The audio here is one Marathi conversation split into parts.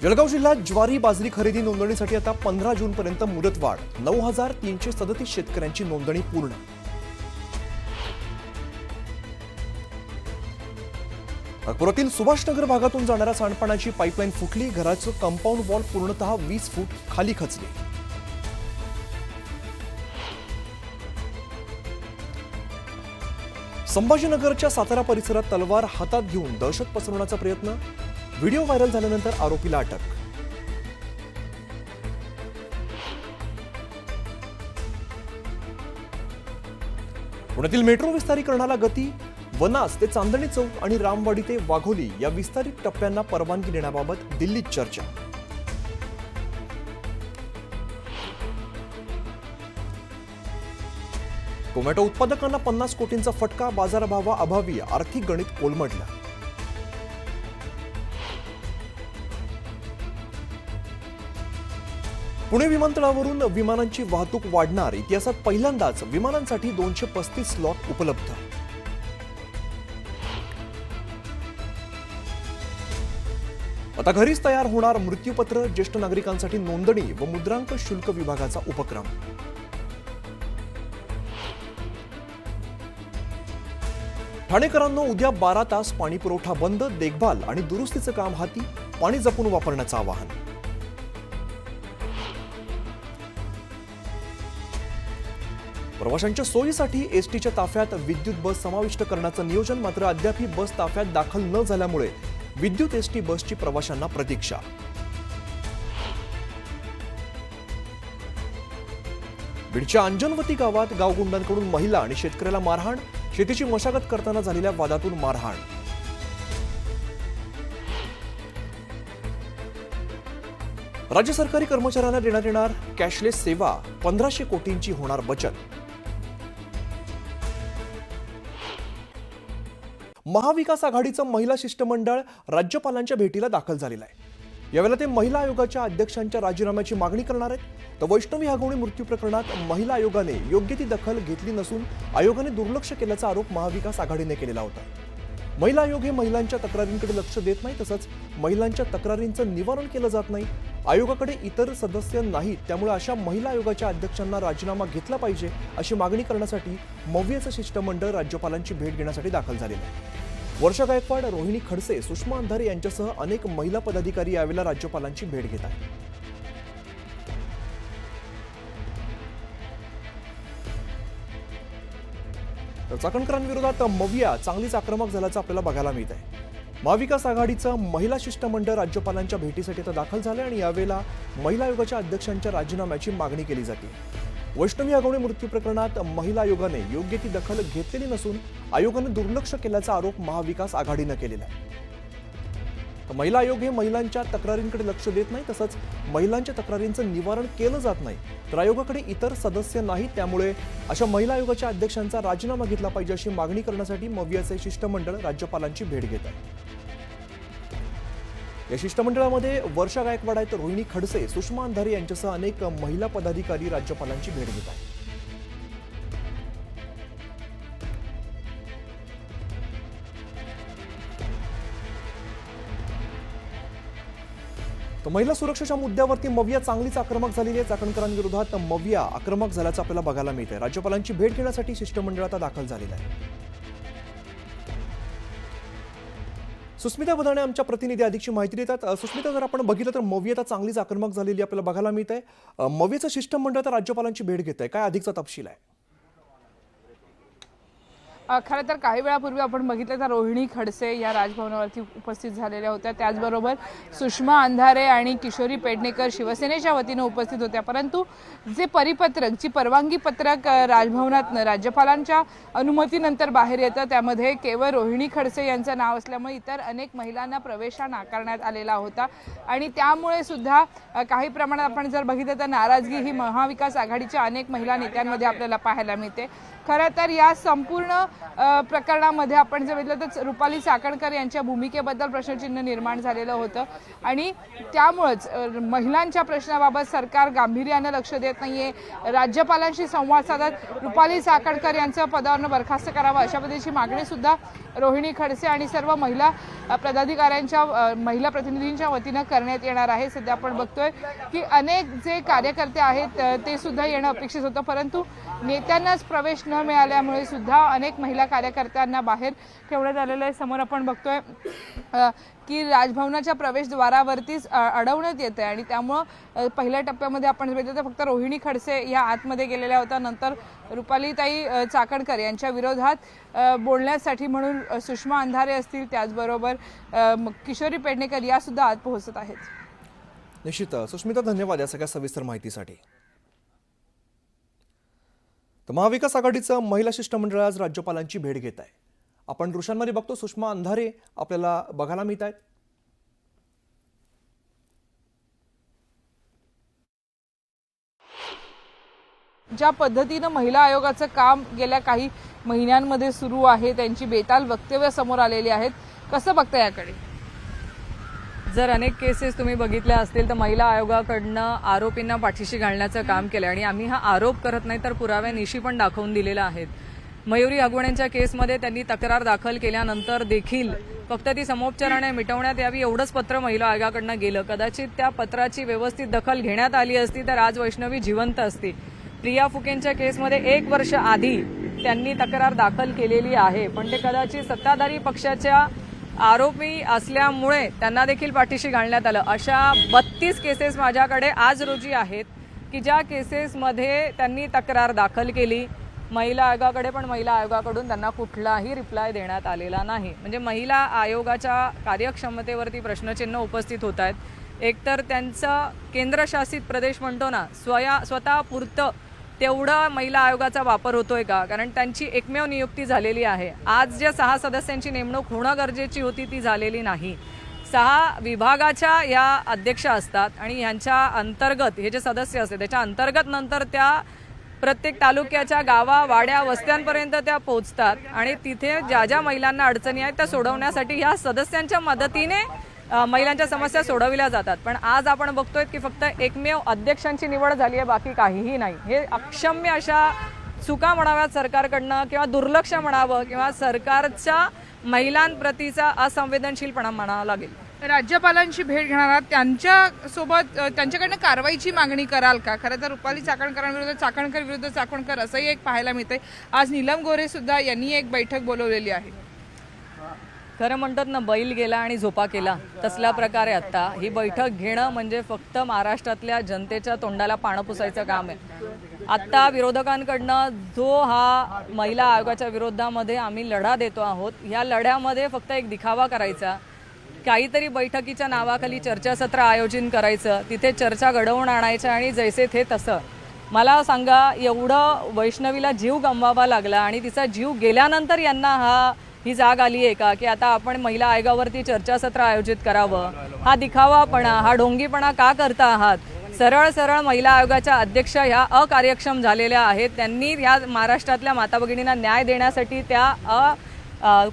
जळगाव जिल्ह्यात ज्वारी बाजरी खरेदी नोंदणीसाठी आता 15 जूनपर्यंत मुदतवाढ। 9337 शेतकऱ्यांची नोंदणी पूर्ण। नागपुरातील सुभाषनगर भागातून जाणाऱ्या सांडपाण्याची पाईपलाईन फुटली। घराचं कंपाऊंड वॉल पूर्णतः 20 फूट खाली खचले। संभाजीनगरच्या सातारा परिसरात तलवार हातात घेऊन दहशत पसरवण्याचा प्रयत्न। व्हिडिओ व्हायरल झाल्यानंतर आरोपीला अटक। पुण्यातील मेट्रो विस्तारीकरणाला गती। वनाज ते चांदणी चौक आणि रामवाडी ते वाघोली या विस्तारित टप्प्यांना परवानगी देण्याबाबत दिल्लीत चर्चा। टोमॅटो उत्पादकांना 50 कोटींचा फटका। बाजारभावाअभावी आर्थिक गणित कोलमडलं। पुणे विमानतळावरून विमानांची वाहतूक वाढणार। इतिहासात पहिल्यांदाच विमानांसाठी 235 स्लॉट उपलब्ध। आता घरीच तयार होणार मृत्यूपत्र। ज्येष्ठ नागरिकांसाठी नोंदणी व मुद्रांक शुल्क विभागाचा उपक्रम। ठाणेकरांनो, उद्या 12 तास पाणी पुरवठा बंद। देखभाल आणि दुरुस्तीचं काम हाती। पाणी जपून वापरण्याचं आवाहन। प्रवाशांच्या सोयीसाठी एसटीच्या ताफ्यात विद्युत बस समाविष्ट करण्याचं नियोजन। मात्र अद्याप ही बस ताफ्यात दाखल न झाल्यामुळे विद्युत एसटी बसची प्रवाशांना प्रतीक्षा। बीडच्या अंजनवती गावात गावगुंडांकडून महिला आणि शेतकऱ्याला मारहाण। शेतीची मशागत करताना झालेल्या वादातून मारहाण। राज्य सरकारी कर्मचाऱ्यांना देण्यात येणार कॅशलेस सेवा। 1500 कोटींची होणार बचत। महाविकास आघाडीचं महिला शिष्टमंडळ राज्यपालांच्या भेटीला दाखल झालेलं आहे। यावेळेला ते महिला आयोगाच्या अध्यक्षांच्या राजीनाम्याची मागणी करणार आहेत। तर वैष्णवी हगवणे मृत्यू प्रकरणात महिला आयोगाने योग्य ती दखल घेतली नसून आयोगाने दुर्लक्ष केल्याचा आरोप महाविकास आघाडीने केलेला होता। महिला आयोग हे महिलांच्या तक्रारींकडे लक्ष देत नाही, तसंच महिलांच्या तक्रारींचं निवारण केलं जात नाही। आयोगाकडे इतर सदस्य नाहीत, त्यामुळे अशा महिला आयोगाच्या अध्यक्षांना राजीनामा घेतला पाहिजे अशी मागणी करण्यासाठी मवियाचं शिष्टमंडळ राज्यपालांची भेट घेण्यासाठी दाखल झालेलं आहे। वर्षा गायकवाड, रोहिणी खडसे, सुषमा अंधारे यांच्यासह अनेक महिला पदाधिकारी यावेळेला राज्यपालांची भेट घेत आहेत। तर चाकणकरांविरोधात मविया चांगलीच आक्रमक झाल्याचं आपल्याला बघायला मिळत आहे। महाविकास आघाडीचं महिला शिष्टमंडळ राज्यपालांच्या भेटीसाठी आता दाखल झाले आणि यावेळेला महिला आयोगाच्या अध्यक्षांच्या राजीनाम्याची मागणी केली जाते। वैष्णवी हगवणे मृत्यू प्रकरणात महिला आयोगाने योग्य ती दखल घेतलेली नसून आयोगाने दुर्लक्ष केल्याचा आरोप महाविकास आघाडीने केलेला आहे। तर महिला आयोग हे महिलांच्या तक्रारींकडे लक्ष देत नाही, तसंच महिलांच्या तक्रारींचं निवारण केलं जात नाही। तर आयोगाकडे इतर सदस्य नाहीत, त्यामुळे अशा महिला आयोगाच्या अध्यक्षांचा राजीनामा घेतला पाहिजे अशी मागणी करण्यासाठी मवियाचे शिष्टमंडळ राज्यपालांची भेट घेत आहे। या शिष्टमंडळामध्ये वर्षा गायकवाड आहेत, रोहिणी खडसे, सुषमा अंधारे यांच्यासह अनेक महिला पदाधिकारी राज्यपालांची भेट घेत आहेत। तर महिला सुरक्षेच्या मुद्द्यावरती मविया चांगलीच आक्रमक झालेली आहे। चाकणकरांविरोधात मविया आक्रमक झाल्याचं आपल्याला बघायला मिळतंय। राज्यपालांची भेट घेण्यासाठी शिष्टमंडळ आता दाखल झालेलं आहे। सुस्मिता बदाणे आमच्या प्रतिनिधी अधिकची माहिती देतात। सुस्मिता, जर आपण बघितलं तर मविया आता चांगलीच आक्रमक झालेली आपल्याला बघायला मिळत आहे। मवियाचं शिष्टमंडळ आता राज्यपालांची भेट घेत आहे, काय अधिकचा तपशील आहे? खरं तर काही वेळापूर्वी आपण बघितलं तर रोहिणी खडसे या राजभवनावरती उपस्थित झालेल्या होत्या। त्याचबरोबर सुषमा अंधारे आणि किशोरी पेडणेकर शिवसेनेच्या वतीने उपस्थित होत्या। परंतु जे परिपत्रक, जी परवानगी पत्रक राजभवनात राज्यपालांच्या अनुमतीनंतर बाहेर येतं, त्यामध्ये केवळ रोहिणी खडसे यांचं नाव असल्यामुळे इतर अनेक महिलांना प्रवेश नाकारण्यात आलेला होता आणि त्यामुळे सुद्धा काही प्रमाणात आपण जर बघितलं तर नाराजगी ही महाविकास आघाडीच्या अनेक महिला नेत्यांमध्ये आपल्याला पाहायला मिळते। खरं तर या संपूर्ण प्रकरणामध्ये आपण जर बघितलं तर रुपाली चाकणकर यांच्या भूमिकेबद्दल प्रश्नचिन्ह निर्माण झालेलं होतं आणि त्यामुळेच महिलांच्या प्रश्नाबाबत सरकार गांभीर्याने लक्ष देत नाहीये। राज्यपालांशी संवाद साधत रुपाली चाकणकर यांचं पदावरून बरखास्त करावं अशा पद्धतीची मागणी सुद्धा रोहिणी खडसे आणि सर्व महिला पदाधिकाऱ्यांच्या महिला प्रतिनिधींच्या वतीनं करण्यात येणार आहे। सध्या आपण बघतोय की अनेक जे कार्यकर्ते आहेत ते सुद्धा येणं अपेक्षित होतं, परंतु नेत्यांनाच प्रवेश न मिळाल्यामुळे सुद्धा अनेक महिला कार्यकर्त्यांना बाहेर ठेवण्यात आलेलं आहे। समोर आपण बघतोय की राजभवनाच्या प्रवेशद्वारावरतीच अडवण्यात येत आहे आणि त्यामुळं पहिल्या टप्प्यामध्ये आपण बघितलं तर फक्त रोहिणी खडसे या आतमध्ये गेलेल्या होत्या। नंतर रुपालीताई चाकणकर यांच्या विरोधात बोलण्यासाठी म्हणून सुषमा अंधारे असतील, त्याचबरोबर किशोरी पेडणेकर या सुद्धा आत पोहोचत आहेत। निश्चित सुष्मिता, धन्यवाद या सगळ्या सविस्तर माहितीसाठी। तर महाविकास आघाडीचं महिला शिष्टमंडळ आज राज्यपालांची भेट घेत आहे। आपण दृश्यांमध्ये बघतो सुषमा अंधारे आपल्याला बघायला मिळत आहेत। ज्या पद्धतीनं महिला आयोगाचं काम गेल्या काही महिन्यांमध्ये सुरू आहे, त्यांची बेताल वक्तव्य समोर आलेली आहेत, कसं बघता याकडे? जर अनेक केसेस तुम्ही बघितल्या असतील तर महिला आयोगाकडनं आरोपींना पाठीशी घालण्याचं काम केलं आणि आम्ही हा आरोप करत नाही तर पुराव्यानिशी पण दाखवून दिलेला आहे। मयुरी हगवणेंच्या केसमध्ये त्यांनी तक्रार दाखल केल्यानंतर देखील फक्त ती समोपचाराने मिटवण्यात यावी एवढंच पत्र महिला आयोगाकडनं गेलं। कदाचित त्या पत्राची व्यवस्थित दखल घेण्यात आली असती तर आज वैष्णवी जिवंत असती। प्रिया फुकेंच्या केसमध्ये 1 वर्ष आधी त्यांनी तक्रार दाखल केलेली आहे, पण ते कदाचित सत्ताधारी पक्षाच्या आरोपी असल्यामुळे त्यांना देखील पाठीशी घालण्यात आलं। अशा 32 केसेस माझ्याकडे आज रोजी आहेत की ज्या केसेसमध्ये त्यांनी तक्रार दाखल केली महिला आयोगाकडे, पण महिला आयोगाकडून त्यांना कुठलाही रिप्लाय देण्यात आलेला नाही। म्हणजे महिला आयोगाच्या कार्यक्षमतेवरती प्रश्नचिन्ह उपस्थित होत आहेत। एकतर त्यांचं केंद्रशासित प्रदेश म्हणतो ना, स्वतःपुरतं तेवढा महिला आयोगाचा वापर होतोय का? कारण त्यांची एकमेव नियुक्ती झालेली आहे। आज ज्या 6 सदस्यांची नेमणूक होणं गरजेची होती ती झालेली नाही। 6 विभागाच्या या अध्यक्ष असतात आणि यांच्या अंतर्गत हे जे सदस्य असते त्याच्या अंतर्गत नंतर त्या प्रत्येक तालुक्याच्या गावा वाड्या वस्त्यांपर्यंत त्या पोहोचतात आणि तिथे ज्या ज्या महिलांना अडचणी आहेत त्या सोडवण्यासाठी या सदस्यांच्या मदतीने महिलांच्या समस्या सोडविल्या जातात। पण आज आपण बघतोय की फक्त एकमेव अध्यक्षांची निवड झाली आहे, बाकी काहीही नाही। हे अक्षम्य अशा चुका म्हणाव्यात सरकारकडनं किंवा दुर्लक्ष म्हणावं किंवा सरकारच्या महिलांप्रतीचा असंवेदनशीलपणा म्हणावा लागेल। राज्यपालांची भेट घेणार आहात, त्यांच्यासोबत त्यांच्याकडनं कारवाईची मागणी कराल का? खरं तर रुपाली चाकणकरांविरुद्ध चाकणकर विरुद्ध चाकणकर असंही एक पाहायला मिळतंय। आज नीलम गोरे सुद्धा यांनी एक बैठक बोलवलेली आहे। खरं म्हणतात ना, बैल गेला आणि झोपा केला तसल्या प्रकारे आता ही बैठक घेणं म्हणजे फक्त महाराष्ट्रातल्या जनतेच्या तोंडाला पाणी पुसायचं काम आहे। आता विरोधकांकडनं जो हा महिला आयोगाच्या विरोधामध्ये आम्ही लढा देतो आहोत, या लढ्यामध्ये फक्त एक दिखावा करायचा, काहीतरी बैठकीच्या नावाखाली चर्चासत्र आयोजन करायचं, तिथे चर्चा घडवून आणायच्या आणि जैसे थे तसं। मला सांगा, एवढं वैष्णवीला जीव गमवावा लागला आणि तिचा जीव गेल्यानंतर यांना ही जाग आली आहे का की आता आपण महिला आयोगावरती चर्चासत्र आयोजित करावं? हा दिखावापणा, हा ढोंगीपणा का करता आहात? सरळ सरळ महिला आयोगाच्या अध्यक्ष ह्या अकार्यक्षम झालेल्या आहेत। त्यांनी या महाराष्ट्रातल्या माता भगिनींना न्याय देण्यासाठी त्या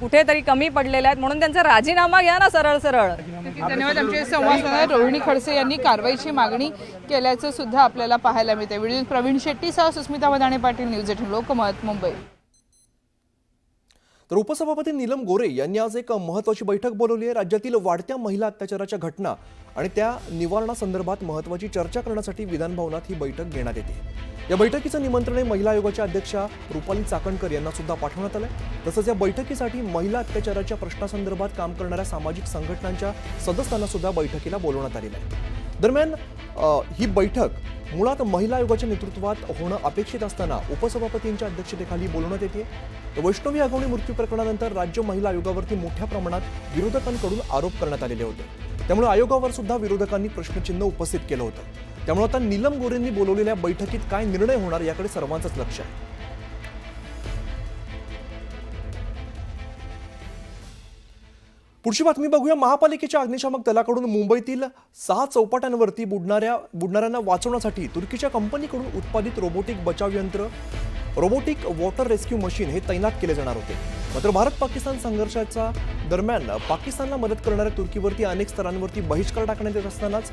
कुठेतरी कमी पडलेल्या आहेत, म्हणून त्यांचा राजीनामा घ्या ना सरळ सरळ। धन्यवाद। आमचे संवाद रोहिणी खडसे यांनी कारवाईची मागणी केल्याचं सुद्धा आपल्याला पाहायला मिळते। व्हिडिओ प्रवीण शेट्टीसह सुस्मिता मदाणे पाटील, न्यूज 18 लोकमत, मुंबई। तर उपसभापती नीलम गोरे यांनी आज एक महत्त्वाची बैठक बोलवली आहे। राज्यातील वाढत्या महिला अत्याचाराच्या घटना आणि त्या निवारणासंदर्भात महत्त्वाची चर्चा करण्यासाठी विधानभवनात ही बैठक घेण्यात येते। या बैठकीचं निमंत्रण महिला आयोगाच्या अध्यक्षा रुपाली चाकणकर यांना सुद्धा पाठवण्यात आलंय। तसंच या बैठकीसाठी महिला अत्याचाराच्या प्रश्नासंदर्भात काम करणाऱ्या सामाजिक संघटनांच्या सदस्यांना सुद्धा बैठकीला बोलवण्यात आलेलं आहे। दरम्यान ही बैठक मुळात महिला आयोगाच्या नेतृत्वात होणं अपेक्षित असताना उपसभापतींच्या अध्यक्षतेखाली बोलवण्यात येते। तर वैष्णवी हगवणे मृत्यू प्रकरणानंतर राज्य महिला आयोगावरती मोठ्या प्रमाणात विरोधकांकडून आरोप करण्यात आलेले होते, त्यामुळे आयोगावर सुद्धा विरोधकांनी प्रश्नचिन्ह उपस्थित केलं होतं। त्यामुळे आता नीलम गोरेंनी बोलवलेल्या बैठकीत काय निर्णय होणार याकडे सर्वांचंच लक्ष आहे। पुढची बातमी बघूया। महापालिकेच्या अग्निशामक दलाकडून मुंबईतील 6 चौपाट्यांवरती बुडणाऱ्यांना वाचवण्यासाठी तुर्कीच्या कंपनीकडून उत्पादित रोबोटिक बचाव यंत्र, रोबोटिक वॉटर रेस्क्यू मशीन हे तैनात केले जाणार होते। मात्र भारत पाकिस्तान संघर्षाच्या दरम्यान पाकिस्तानला मदत करणाऱ्या तुर्कीवरती अनेक स्तरांवरती बहिष्कार टाकण्यात येत असतानाच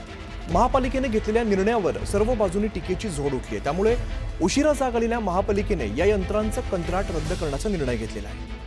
महापालिकेने घेतलेल्या निर्णयावर सर्व बाजूंनी टीकेची झोड उठली आहे। त्यामुळे उशिरा जाग आलेल्या महापालिकेने या यंत्रांचं कंत्राट रद्द करण्याचा निर्णय घेतलेला आहे।